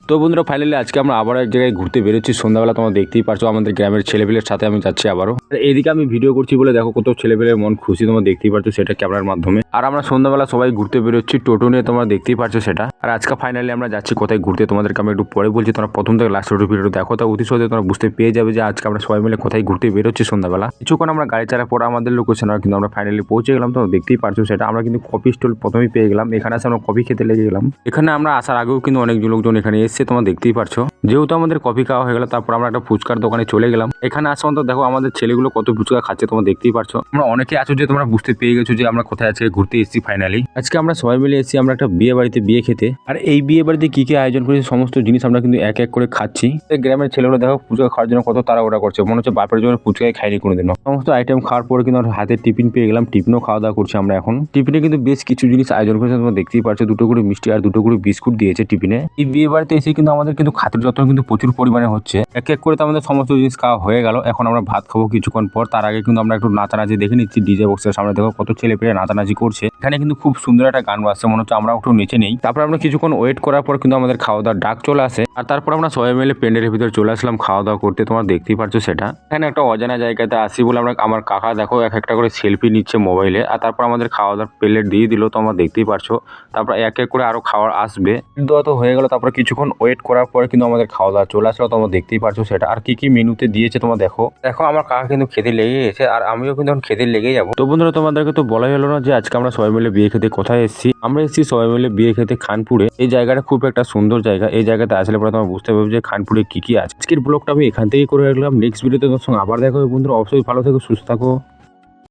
তো বন্ধুরা ফাইনালি আজকে আমরা আবার এক জায়গায় ঘুরতে বেরোচ্ছি সন্ধ্যাবেলা। তোমরা দেখতেই পারছো আমাদের গ্রামের ছেলেপেলের সাথে আমি যাচ্ছি আবারও। এদিকে আমি ভিডিও করছি বলে দেখো কত ছেলেপেলের মন খুশি, তোমরা দেখতেই পারছো সেটা ক্যামেরার মাধ্যমে। আর আমরা সন্ধ্যাবেলা সবাই ঘুরতে বেরোচ্ছি টোটো নিয়ে, তোমরা দেখতেই পারছো সেটা। আর আজকে ফাইনালি আমরা যাচ্ছি কোথায় ঘুরতে, তোমাদেরকে আমি একটু পরে বলছি। তোমরা প্রথম থেকে লাস্ট ভিডিও দেখো, তা অতি সহজে তোমরা বুঝতে পেয়ে যাবে যে আজকে আমরা সবাই মিলে কোথায় ঘুরতে বেরোচ্ছি সন্ধ্যাবেলা। কিছুক্ষণ আমরা গাড়ি চালার পর আমাদের লোকেশন আর কিন্তু আমরা ফাইনালি পৌঁছে গেলাম। তোমরা দেখতেই পারছো সেটা। আমরা কিন্তু কফি স্টল প্রথমেই পেয়ে গেলাম, এখানে এসে আমরা কফি খেতে লেগে গেলাম। এখানে আমরা আসার আগেও কিন্তু অনেক লোকজন এখানে এসেছে, তোমরা দেখতেই পারছো। যেহেতু আমাদের কফি খাওয়া হয়ে গেল, তারপর আমরা একটা ফুচকার দোকানে চলে গেলাম। এখানে আসা তো দেখো আমাদের ছেলেগুলো কত ফুচকা খাচ্ছে, তোমরা দেখতেই পারছো। আমরা অনেকে আছো যে তোমরা বুঝতে পেয়ে গেছো যে আমরা কোথায় আজকে ঘুরতে এসেছি। ফাইনালি আজকে আমরা সবাই মিলে এসেছি আমরা একটা বিয়ে বাড়িতে বিয়ে খেতে। আর এই বিয়ে বাড়িতে কি কি আয়োজন করেছে সমস্ত জিনিস আমরা কিন্তু এক এক করে খাচ্ছি। গ্রামের ছেলেগুলো দেখো ফুচকা খাওয়ার জন্য কত তাড়াহুড়া করছে, মনে হচ্ছে বাপের জন্য ফুচকাই খাইনি কোনোদিনও। সমস্ত আইটেম খাওয়ার পরে কিন্তু আমরা হাতে টিফিন পেয়ে গেলাম, টিফিনও খাওয়া দাওয়া করছি আমরা এখন। টিফিনে কিন্তু বেশ কিছু জিনিস আয়োজন করেছে, তোমরা দেখতেই পারছো। দুটো করে মিষ্টি আর দুটো করে বিস্কুট দিয়েছে টিফিনে। এই বিয়ে বাড়িতে এসে কিন্তু আমাদের কিন্তু খাতির যত্ন কিন্তু প্রচুর পরিমাণে হচ্ছে। এক এক করে তো আমাদের সমস্ত জিনিস খাওয়া হয়ে গেল, এখন আমরা ভাত খাবো কিছুক্ষণ পর। তার আগে কিন্তু আমরা একটু নাচানাচি দেখে নিচ্ছি ডিজে বক্সের সামনে। দেখো কত ছেলে পেলে নাচানাচি করছে। এখানে কিন্তু খুব সুন্দর একটা গান বাজছে, মনে হচ্ছে আমরা একটু নেচে নেই। তারপর আমরা কিছুক্ষণ ওয়েট করার পর কিন্তু আমাদের খাওয়া দাওয়ার ডাক চলে আসে। আর তারপর আমরা সবাই মিলে প্যান্ডেলের ভিতরে চলে আসলাম খাওয়া দাওয়া করতে, তোমরা দেখতেই পারছো সেটা। এখানে একটা অজানা জায়গাতে আসি বলে আমরা, আমার কাকা দেখো এক একটা করে সেলফি নিচ্ছে মোবাইলে। আর তারপর আমাদের খাওয়া দাওয়ার প্লেট দিয়ে দিল, তোমরা দেখতেই পারছো। তারপর এক এক করে আরো খাওয়ার আসবে, দেওয়া তো হয়ে গেল। তারপর কিছুক্ষণ ওয়েট করার পরে কিন্তু আমাদের খাওয়া দাওয়া চলে আসলো, তোমরা দেখতেই পারছো সেটা। আর কি কি মেনুতে দিয়েছে তোমরা দেখো। দেখো আমার কাকা কিন্তু খেতে লেগে গেছে, আর আমিও কিন্তু এখন খেতে লেগে যাবো। তো বন্ধুরা তোমাদেরকে তো বলাই হলো না যে আজকে আমরা সবাই মিলে বিয়ে খেতে কোথায় এসেছি। আমরা এসেছি সবাই মিলে বিয়ে খেতে খানপুরে। এই জায়গাটা খুব একটা সুন্দর জায়গা। এই জায়গাতে আসলে পরে তোমরা বুঝতে পারবে যে খানপুরে কি কি আছে। আজকের ব্লগটা আমি এখান থেকেই করে রাখলাম। নেক্সট ভিডিওতে তোমার সঙ্গে আবার দেখা হবে বন্ধুরা। অবশ্যই ভালো থেকো, সুস্থ থাকো।